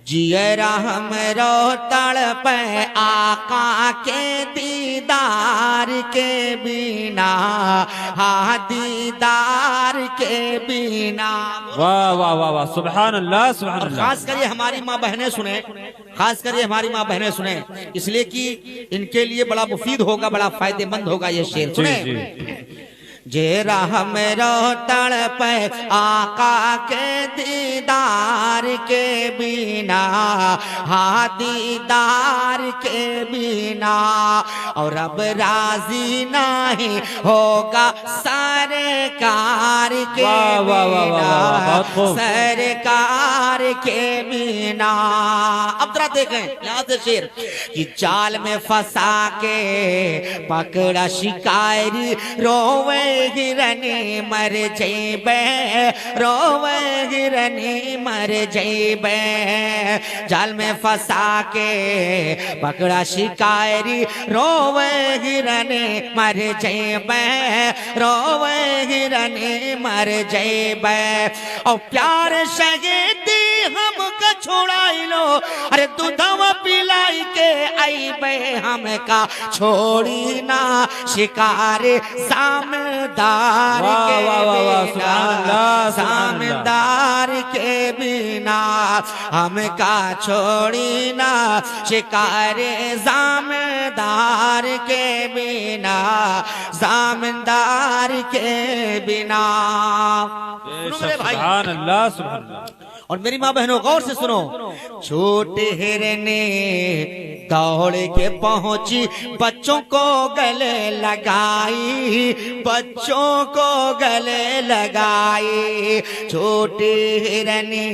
जियरा हमरो तड़प आका के दीदार के बिना, हाँ दीदार के बिना। वाह वाह वाह वाह, सुभान अल्लाह सुभान अल्लाह। खास कर ये हमारी माँ बहनें सुने, खास कर ये हमारी माँ बहनें सुने, इसलिए कि इनके लिए बड़ा मुफीद होगा, बड़ा फायदेमंद होगा ये शेर। सुने, जेरा हमरो तड़प आका के दीदार के बिना, हाँ दीदार के बिना। और अब राजी नहीं होगा सरकार के बिना, सरकार के बिना। अब जरा देखें यहाँ से शेर कि जाल में फंसा के पकड़ा शिकारी, रोवे हिरनी मर जैबे, रोवे हिरनी मर जैबे। जाल में फंसा के पकड़ा शिकारी, रोवे हिरनी मर जैबे, रोवे हिरनी मर जैबे। और प्यार शहीदी हमका छोड़ाई लो, अरे दूधवा पिलाई के आईबे, हमका छोड़ी ना शिकारी सामदार के बिना, सामदार के बिना। हमका छोड़ी ना शिकारी सामदार के बिना, सामदार के बिना। सुभान अल्लाह सुभान अल्लाह। और मेरी माँ बहनों गौर से सुनो, छोटे हिरने दौड़ के पहुंची, बच्चों को गले लगाई, बच्चों को गले लगाई। छोटी हिरनी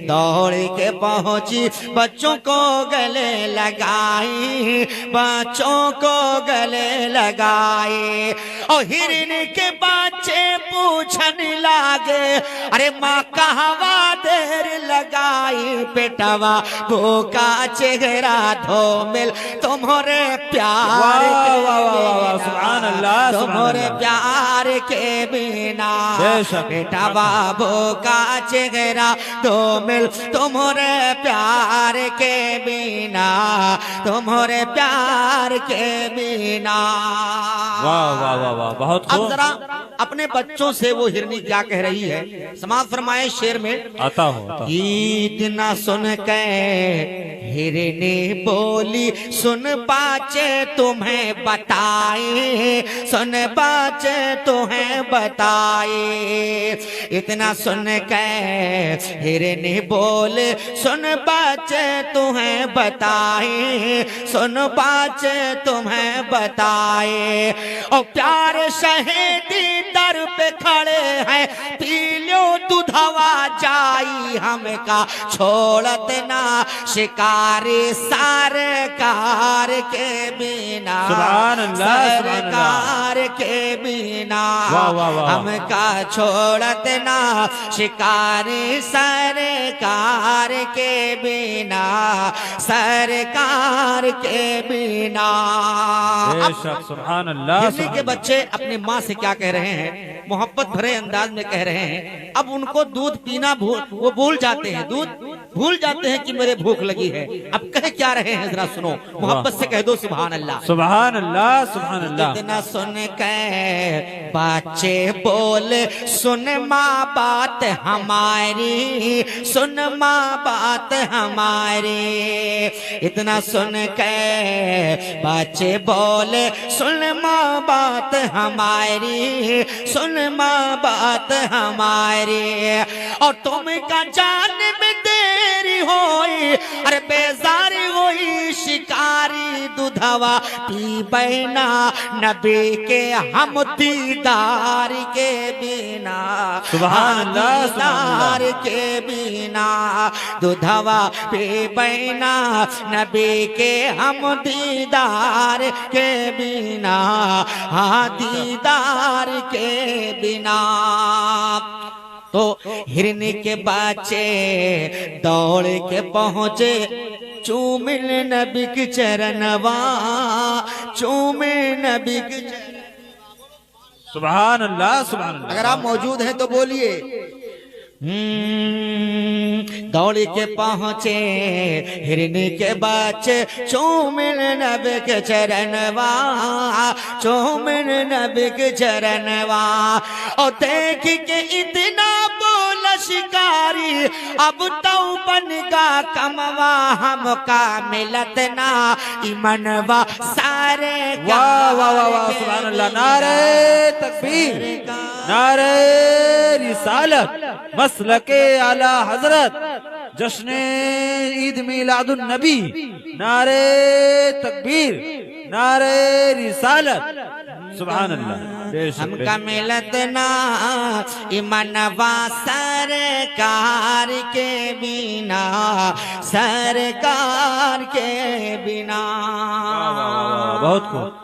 दौड़ के पहुंची, बच्चों को गले लगाई, बच्चों को गले लगाई। और हिरनी के बच्चे पूछन लागे, अरे माँ कहवा देर लगाई, पेटवा भूखा चेहरा धो मिल तुम्हारे प्यार के बिना, सुभान अल्लाह, तुम्हारे प्यार के बिना। पेटवा भूखा चेहरा धो मिल तुम्हारे प्यार के बिना, तुम्हारे प्यार के बिना। वाह वाह वाह वाह, बहुत खूब। अब जरा अपने बच्चों से वो हिरनी क्या कह रही है, समाज फरमाए शेर में आता हो। इतना सुन के हिरनी बोली, सुन बाचे तुम्हें बताए, सुन बाचे तुम्हें बताए। इतना सुन के हिरनी बोले, सुन बाचे तुम्हें बताए, सुन बाचे तुम्हें बताए। और प्यार शहीदी दर पे खड़े हैं, पी लो दूधवा जाई, हमका छोड़त ना शिकारी सरकार के बिना, सरकार के बिना। हमका छोड़त ना शिकारी सरकार के बिना, सरकार के बिना। सुभान अल्लाह। हिरनी के बच्चे अपनी माँ से क्या कह रहे हैं, मोहब्बत भरे अंदाज में कह रहे हैं। अब उनको दूध पीना वो भूल जाते हैं, दूध भूल जाते हैं कि मेरे भूख लगी है। अब कह क्या रहे हैं जरा सुनो, मोहब्बत से कह दो सुभान अल्लाह, सुभान अल्लाह सुभान अल्लाह। इतना सुन के बच्चे बोले, सुन माँ बात हमारी, सुन माँ बात हमारी। इतना सुन के बच्चे बोले, सुन माँ बात हमारी, सुन माँ बात हमारी। और तुम का जान में देरी होई, अरे बेजारी होई शिकारी, दूधवा पी बैना नबी के हम दीदार के बिना, सुभान अल्लाह, दीदार के बिना। दूधवा पी बैना नबी के हम दीदार के बिना, हाँ दीदार के बिना। तो हिरनी के बच्चे दौड़ के पहुंचे, चूमिल नबी के चरणवा, चूमिल नबी के। सुभान अल्लाह सुभान अल्लाह। अगर आप मौजूद हैं तो बोलिए, दौड़ के पहुंचे हिरनी के बच्चे चूमिन नबी के चरणवा, चूमिन नबी के चरणवा। और देख के इतना बोल शिकारी अब तो बनेगा कमवा, हमका मिलत ना इमनवा सारे। वाह वाह वाह वाह सुभान अल्लाह। नारे तकबीर, नारे रिसालत, मसलके आला हजरत, जश्ने ईद मिलादुन नबी। नारे तकबीर, नारे रिसालत, सुभान अल्लाह। हमका मिलत ना इमनवा सरकार के बिना, सरकार के बिना। बहुत खूब।